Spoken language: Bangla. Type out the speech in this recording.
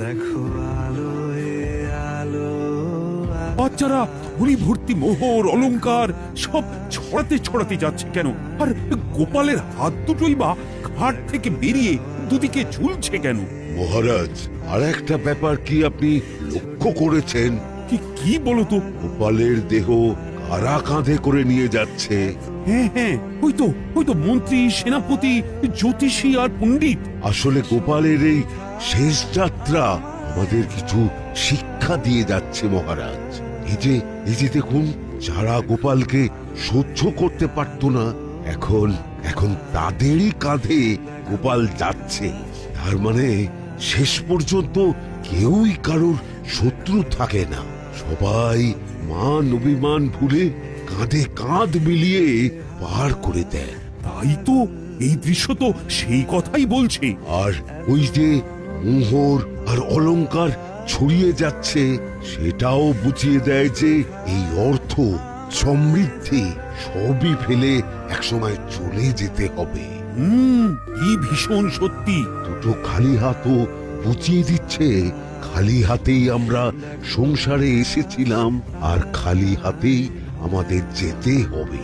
দেখো আলোয় আলো বাচ্চারা হুলি ভর্তি মোহর অলংকার সব ছড়াতে ছড়াতে যাচ্ছে কেন? আর গোপালের হাত দুটোই বা ঘাট থেকে বেরিয়ে দুদিকে ঝুলছে কেন? মহারাজ, আর একটা ব্যাপার কি আপনি লক্ষ্য করেছেন? কি কি বলো তো? গোপালের দেহ কারা কাঁধে করে নিয়ে যাচ্ছে? হ্যাঁ হ্যাঁ, ওই তো মন্ত্রী, সেনাপতি, জ্যোতিষী আর পণ্ডিত। আসলে গোপালের এই শেষ যাত্রা আমাদের কিছু শিক্ষা দিয়ে যাচ্ছে মহারাজ। এই যে দেখুন, যারা গোপালকে সহ্য করতে পারত না, এখন এখন তাদেরই কাঁধে গোপাল যাচ্ছে। তার মানে শেষ পর্যন্ত কেউই কারোর শত্রু থাকে না, সবাই মান অভিমান ভুলে কাঁধে কাঁধ মিলিয়ে পার করে দেয়। তাই তো, এই দৃশ্য তো সেই কথাই বলছে। আর ওই যে মোহর আর অলংকার ছড়িয়ে যাচ্ছে, সেটাও বুঝিয়ে দেয় যে এই অর্থ, সমৃদ্ধি সবই ফেলে একসময় চলে যেতে হবে। কি ভীষণ সত্যি। দুটো খালি হাতও বুঝিয়ে দিচ্ছে, খালি হাতেই আমরা সংসারে এসেছিলাম আর খালি হাতেই আমাদের যেতে হবে।